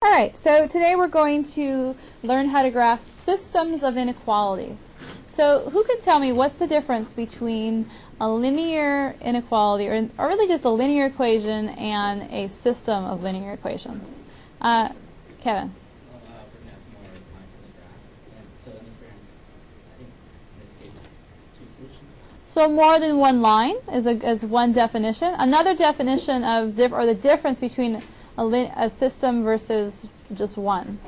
Alright, so today we're going to learn how to graph systems of inequalities. So who can tell me what's the difference between a linear inequality, or really just a linear equation, and a system of linear equations? Kevin? We're going to have more lines on the graph, and so that means we're going to, I think, in this case, two solutions. So more than one line is one definition. Another definition of the difference between a system versus just one.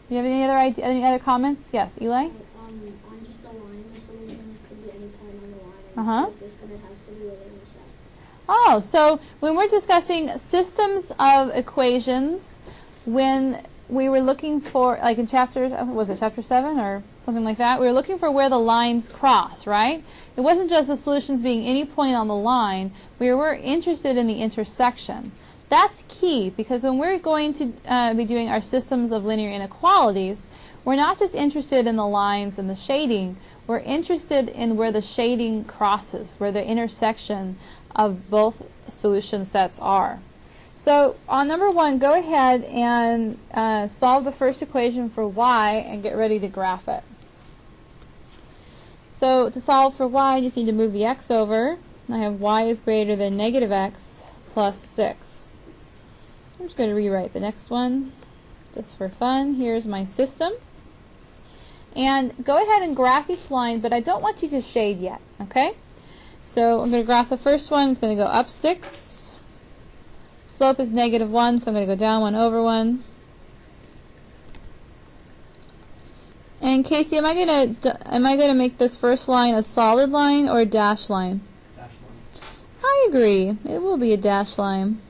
Do you have any other comments? Yes, Eli? On just the line, the solution could be any point on the line, and the system, it has to be where they intersect. Oh, so when we're discussing systems of equations, when we were looking for, like in chapter 7 or something like that, we were looking for where the lines cross, right? It wasn't just the solutions being any point on the line. We were interested in the intersection. That's key, because when we're going to be doing our systems of linear inequalities, we're not just interested in the lines and the shading. We're interested in where the shading crosses, where the intersection of both solution sets are. So on number 1, go ahead and solve the first equation for y and get ready to graph it. So to solve for y, you just need to move the x over. I have y is greater than negative x plus 6. I'm just going to rewrite the next one just for fun. Here's my system. And go ahead and graph each line, but I don't want you to shade yet, okay? So I'm going to graph the first one. It's going to go up 6. Slope is negative 1, so I'm going to go down 1 over 1. And Casey, am I going to make this first line a solid line or a dashed line? Dash line. I agree. It will be a dashed line.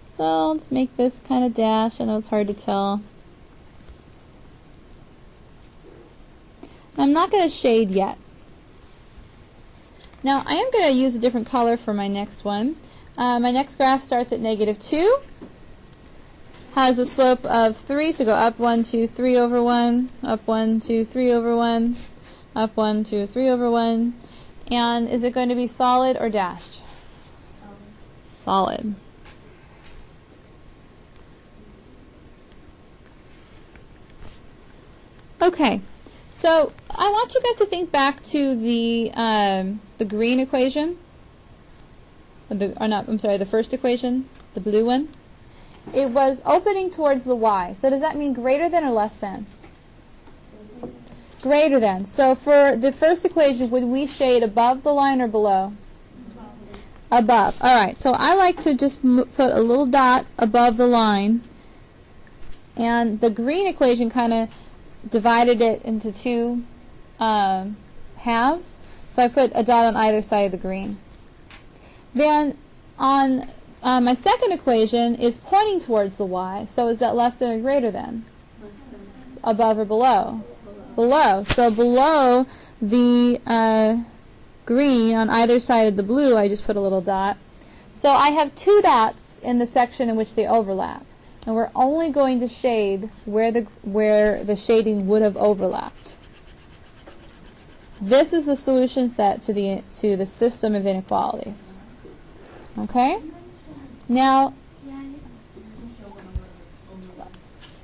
So let's make this kind of dash. I know it's hard to tell. I'm not going to shade yet. Now I am going to use a different color for my next one. My next graph starts at negative 2. Has a slope of 3, so go up 1, 2, 3 over 1, up 1, 2, 3 over 1, up 1, 2, 3 over 1. And is it going to be solid or dashed? Solid. Okay, so I want you guys to think back to the green equation, the first equation, the blue one. It was opening towards the y. So does that mean greater than or less than? Greater than. So for the first equation, would we shade above the line or below? Above. All right, so I like to just put a little dot above the line, and the green equation kind of divided it into two halves, so I put a dot on either side of the green. Then on my second equation is pointing towards the y, so is that less than or greater than? Above or below? Below. So below the green on either side of the blue, I just put a little dot. So I have two dots in the section in which they overlap. And we're only going to shade where the shading would have overlapped. This is the solution set to the system of inequalities. Okay? Now,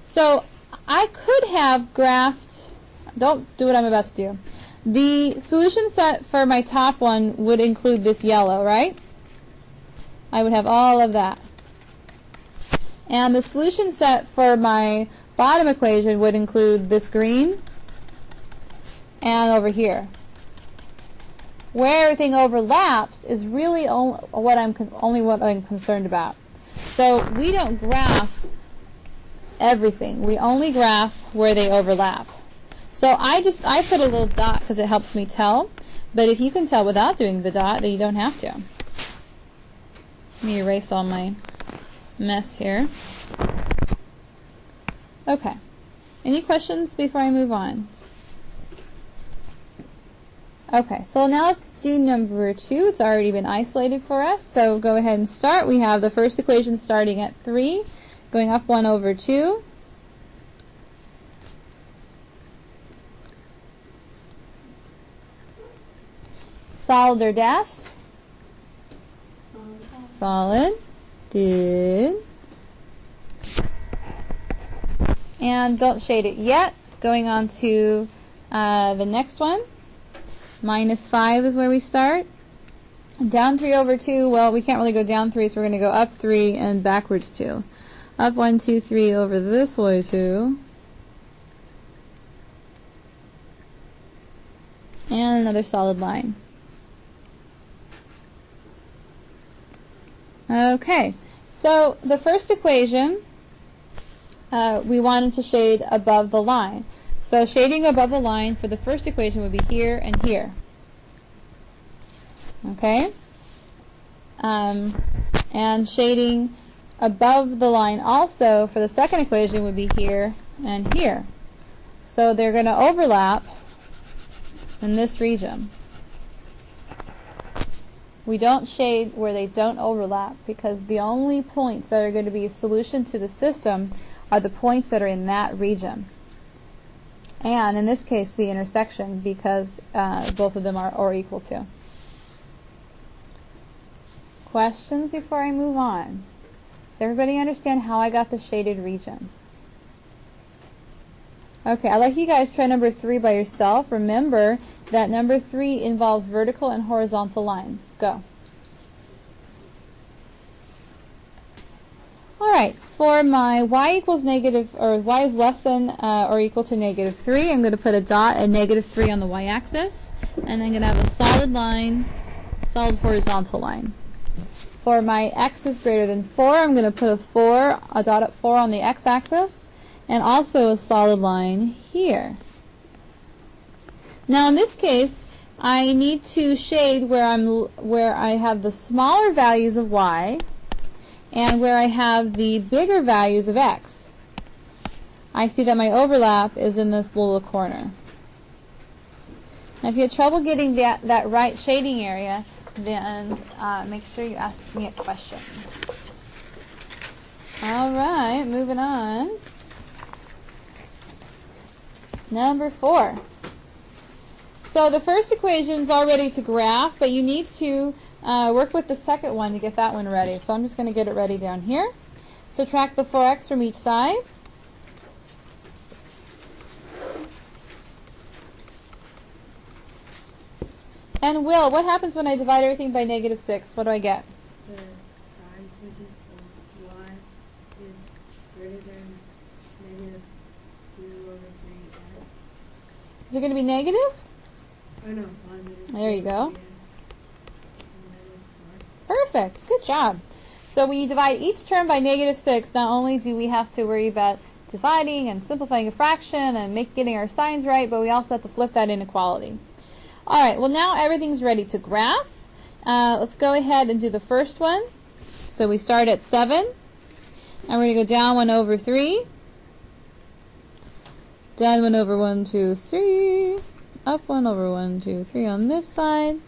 so I could have graphed, don't do what I'm about to do. The solution set for my top one would include this yellow, right? I would have all of that. And the solution set for my bottom equation would include this green and over here. Where everything overlaps is really only what I'm concerned about. So we don't graph everything. We only graph where they overlap. So I put a little dot because it helps me tell. But if you can tell without doing the dot, then you don't have to. Let me erase all my mess here. Okay. Any questions before I move on? Okay, so now let's do number 2. It's already been isolated for us, so go ahead and start. We have the first equation starting at 3, going up 1 over 2. Solid or dashed? Solid. Good. And don't shade it yet. Going on to the next one. -5 is where we start. Down 3 over 2, well, we can't really go down 3, so we're going to go up 3 and backwards 2. Up 1, 2, 3 over this way 2. And another solid line. Okay, so the first equation, we wanted to shade above the line. So shading above the line for the first equation would be here and here. Okay? And shading above the line also for the second equation would be here and here. So they're going to overlap in this region. We don't shade where they don't overlap because the only points that are going to be a solution to the system are the points that are in that region. And in this case, the intersection, because both of them are or equal to. Questions before I move on? Does everybody understand how I got the shaded region? Okay, I'd like you guys try number 3 by yourself. Remember that number 3 involves vertical and horizontal lines. Go. Alright, for my y equals negative, or y is less than or equal to -3, I'm going to put a dot at -3 on the y-axis, and I'm going to have a solid line, solid horizontal line. For my x is greater than 4, I'm going to put a dot at 4 on the x-axis, and also a solid line here. Now in this case, I need to shade where I have the smaller values of y and where I have the bigger values of x. I see that my overlap is in this little corner. Now if you have trouble getting that right shading area, then make sure you ask me a question. Alright, moving on. Number 4. So the first equation is all ready to graph, but you need to work with the second one to get that one ready. So I'm just going to get it ready down here. Subtract the 4x from each side. And Will, what happens when I divide everything by -6? What do I get? The sine function for y is greater than -2 over 3x. Is it going to be negative? Oh no, positive. There you go. -4. Perfect. Good job. So when you divide each term by -6, not only do we have to worry about dividing and simplifying a fraction and getting our signs right, but we also have to flip that inequality. Alright, well now everything's ready to graph. Let's go ahead and do the first one. So we start at 7, and we're going to go down 1 over 3, down 1 over 1, 2, 3, up 1 over 1, 2, 3 on this side.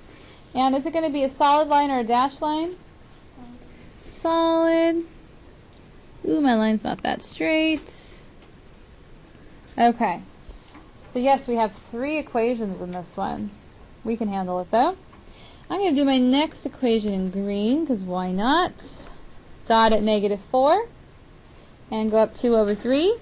And is it going to be a solid line or a dashed line? Solid. Ooh, my line's not that straight. Okay. So yes, we have 3 equations in this one. We can handle it though. I'm going to do my next equation in green, because why not? Dot at -4 and go up 2 over 3.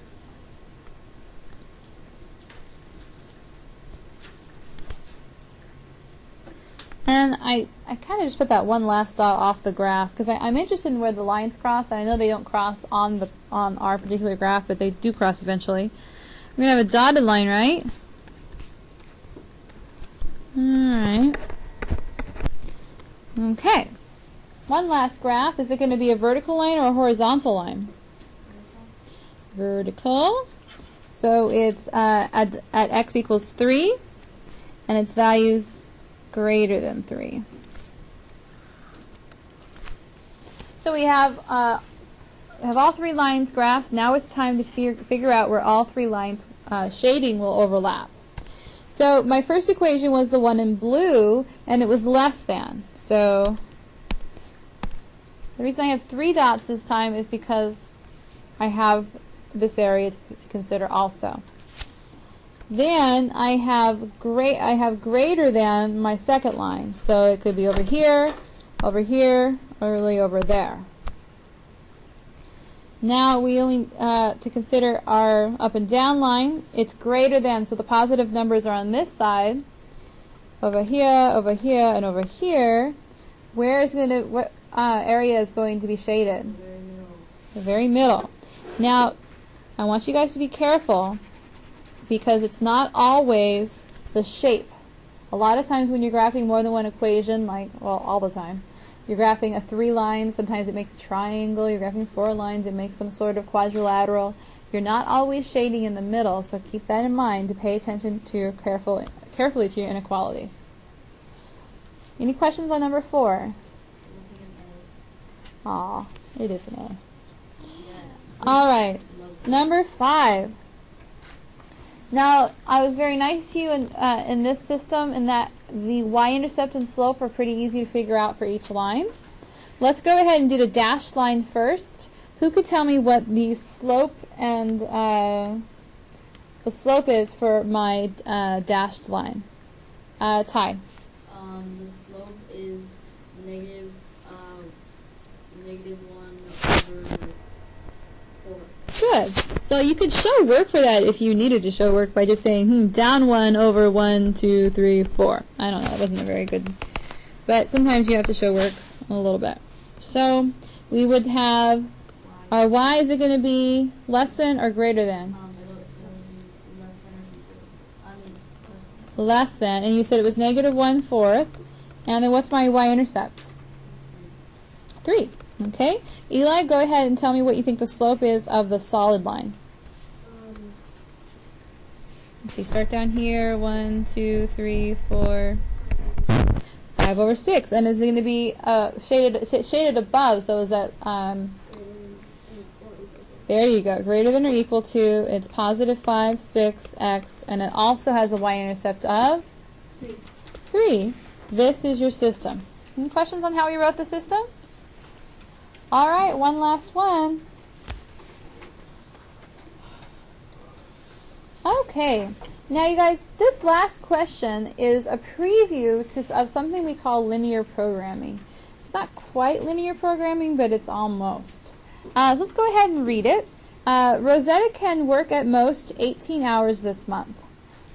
And I kind of just put that one last dot off the graph because I'm interested in where the lines cross, and I know they don't cross on our particular graph, but they do cross eventually. We're going to have a dotted line, right? Alright. Okay. One last graph. Is it going to be a vertical line or a horizontal line? Vertical. So it's at x equals 3, and its values greater than 3. So we have all 3 lines graphed. Now it's time to figure out where all 3 lines shading will overlap. So my first equation was the one in blue, and it was less than. So the reason I have 3 dots this time is because I have this area to consider also. Then I have greater than my second line, so it could be over here, or really over there. Now we only to consider our up and down line. It's greater than, so the positive numbers are on this side. Over here, and over here. Where is going to, what area is going to be shaded? The very middle. Now, I want you guys to be careful because it's not always the shape. A lot of times when you're graphing more than one equation, like, well, all the time, you're graphing a 3 lines, sometimes it makes a triangle, you're graphing 4 lines, it makes some sort of quadrilateral. You're not always shading in the middle, so keep that in mind to pay attention to your carefully to your inequalities. Any questions on number 4? Aw, it is an A. Alright, number 5. Now, I was very nice to you in this system in that the y-intercept and slope are pretty easy to figure out for each line. Let's go ahead and do the dashed line first. Who could tell me what the slope and the slope is for my dashed line? Ty. The slope is negative 1 over 4. Good. So you could show work for that if you needed to show work by just saying, down 1 over 1, 2, 3, 4. I don't know, that wasn't a very good. But sometimes you have to show work a little bit. So we would have our y, is it going to be less than or greater than? Less than. And you said it was negative 1/4. And then what's my y-intercept? 3. Okay. Eli, go ahead and tell me what you think the slope is of the solid line. Let's see, start down here. 1, 2, 3, 4, 5 over 6. And is it going to be shaded above? So is that there you go. Greater than or equal to, it's positive 5, 6, x, and it also has a y-intercept of 3. This is your system. Any questions on how we wrote the system? All right, one last one. Okay. Now, you guys, this last question is a preview of something we call linear programming. It's not quite linear programming, but it's almost. Let's go ahead and read it. Rosetta can work at most 18 hours this month,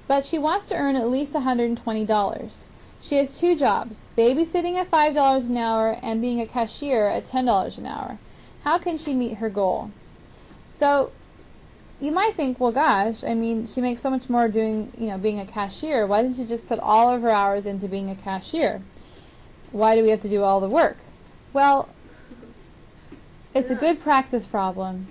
but she wants to earn at least $120. She has 2 jobs, babysitting at $5 an hour and being a cashier at $10 an hour. How can she meet her goal? So you might think, well, gosh, I mean, she makes so much more doing, being a cashier. Why doesn't she just put all of her hours into being a cashier? Why do we have to do all the work? Well, it's a good practice problem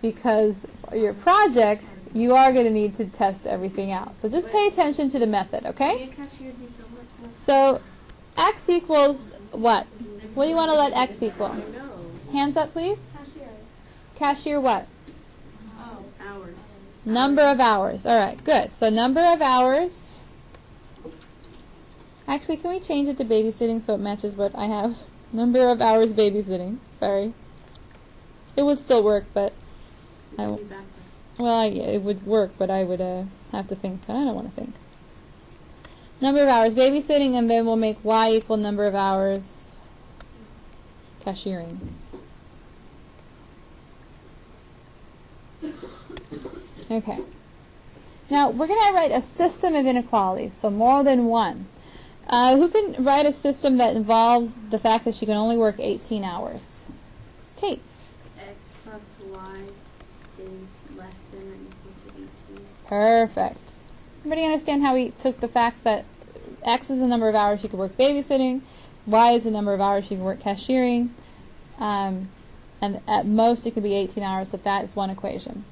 because for your project, you are going to need to test everything out. So just pay attention to the method, okay? So x equals what? What do you want to let x equal? Hands up, please. Cashier what? Hours. Number of hours. All right, good. So number of hours. Actually, can we change it to babysitting so it matches what I have? Number of hours babysitting. Sorry. It would still work, but it would work, but I would have to think. I don't want to think. Number of hours babysitting, and then we'll make y equal number of hours cashiering. Okay. Now, we're going to write a system of inequalities, so more than one. Who can write a system that involves the fact that she can only work 18 hours? Tate. X plus y is less than or equal to 18. Perfect. Everybody understand how we took the facts that x is the number of hours she could work babysitting, y is the number of hours she can work cashiering, and at most it could be 18 hours, so that is one equation.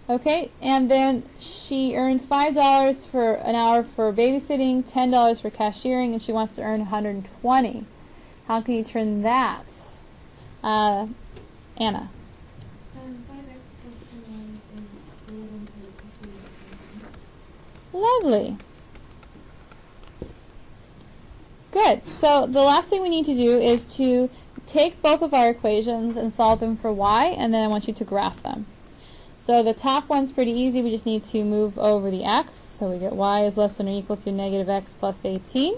Okay, and then she earns $5 for an hour for babysitting, $10 for cashiering, and she wants to earn $120. How can you turn that? Anna. Lovely. Good. So the last thing we need to do is to take both of our equations and solve them for y, and then I want you to graph them. So the top one's pretty easy. We just need to move over the x. So we get y is less than or equal to negative x plus 18.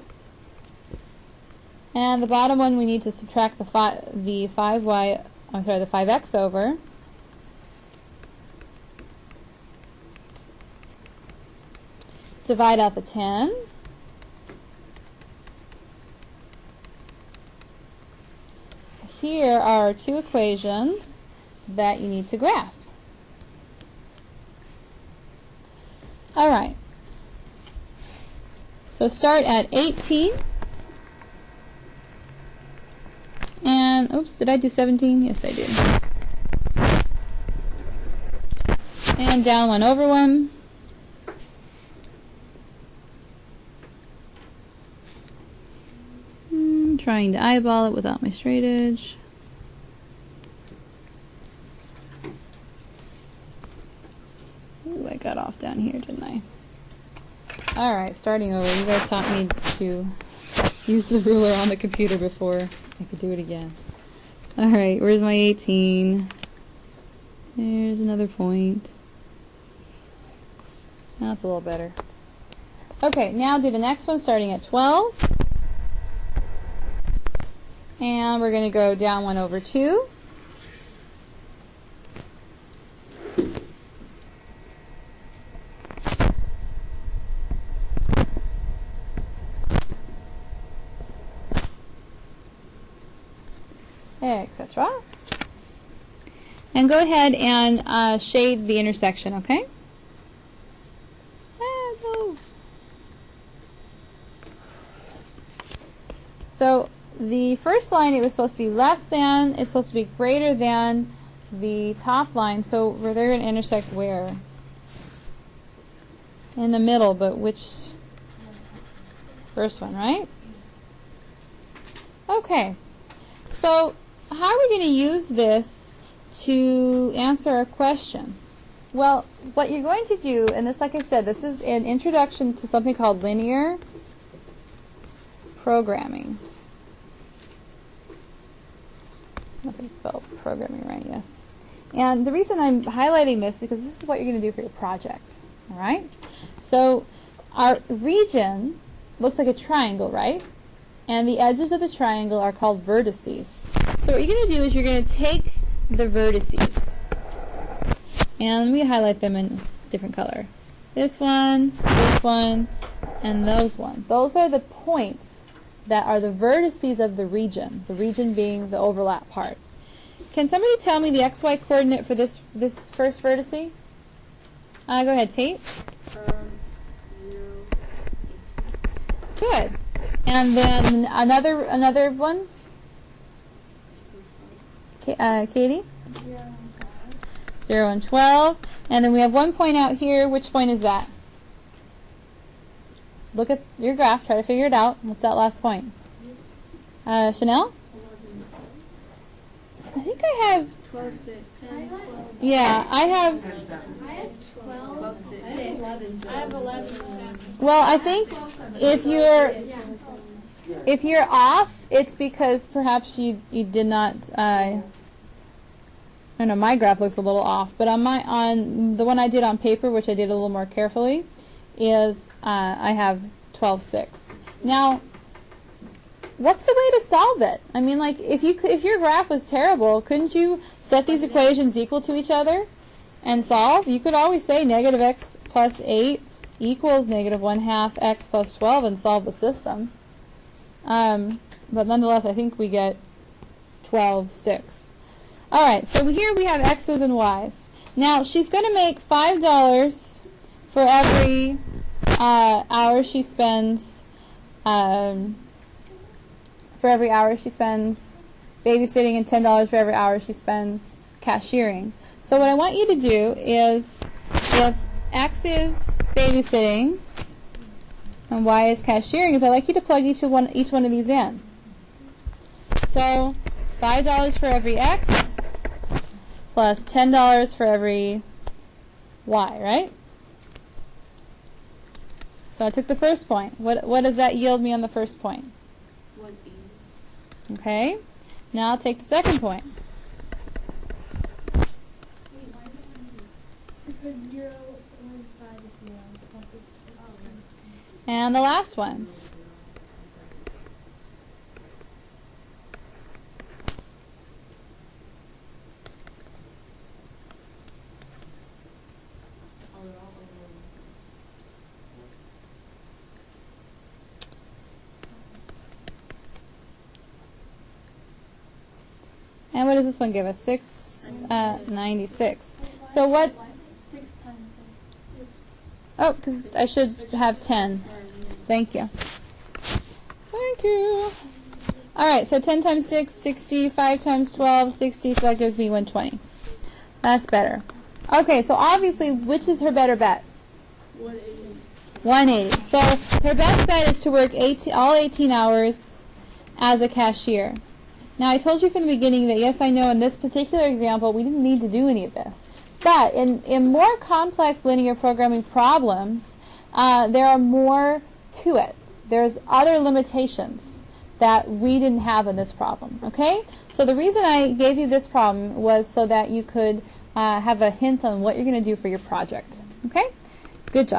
And the bottom one, we need to subtract the 5y I'm sorry, the 5x over divide out the 10. So here are our two equations that you need to graph. All right. So start at 18. And, oops, did I do 17? Yes, I did. And down 1 over 1. Trying to eyeball it without my straight edge. Ooh, I got off down here, didn't I? Alright, starting over. You guys taught me to use the ruler on the computer before I could do it again. Alright, where's my 18? There's another point. Now it's a little better. Okay, now do the next one starting at 12. And we're going to go down 1 over 2. Etc. And go ahead and shade the intersection, okay? No. So the first line, it was supposed to be less than, it's supposed to be greater than the top line, so they're going to intersect where? In the middle, but which? First one, right? Okay, so how are we going to use this to answer a question? Well, what you're going to do, and this, like I said, this is an introduction to something called linear programming. I think it's spelled programming right, yes. And the reason I'm highlighting this is because this is what you're going to do for your project. All right? So our region looks like a triangle, right? And the edges of the triangle are called vertices. So what you're going to do is you're going to take the vertices. And let me highlight them in different color. This one, and those one. Those are the points that are the vertices of the region being the overlap part. Can somebody tell me the xy coordinate for this first vertice? Go ahead, Tate. 0, 8. Good. And then another one? Katie? 0 and 12. And then we have 1 point out here. Which point is that? Look at your graph. Try to figure it out. What's that last point? Chanel? I think I have... 12, 6. Yeah, I have... 12, 6. I have 11, 7. Well, I think if you're off, it's because perhaps you did not... I don't know, my graph looks a little off, but on the one I did on paper, which I did a little more carefully, is I have 12, 6. Now, what's the way to solve it? I mean, like, if your graph was terrible, couldn't you set these equations equal to each other and solve? You could always say negative x plus 8 equals negative 1/2 x plus 12 and solve the system. But nonetheless, I think we get 12, 6. All right, so here we have x's and y's. Now, she's going to make $5 for every hour she spends babysitting, and $10 for every hour she spends cashiering. So what I want you to do is, if x is babysitting and y is cashiering, is I'd like you to plug each one of these in. So it's $5 for every x plus $10 for every y, right? So I took the first point. What does that yield me on the first point? 180. Okay. Now I'll take the second point. Because 0, 1, 5 is 0. And the last one. And what does this one give us? 96. So what's... 6 times 6. Oh, because I should have 10. Thank you. Thank you. All right, so 10 times 6, 60. 5 times 12, 60. So that gives me 120. That's better. Okay, so obviously, which is her better bet? 180. So her best bet is to work all 18 hours as a cashier. Now, I told you from the beginning that, yes, I know in this particular example, we didn't need to do any of this. But in more complex linear programming problems, there are more to it. There's other limitations that we didn't have in this problem, okay? So the reason I gave you this problem was so that you could have a hint on what you're going to do for your project, okay? Good job.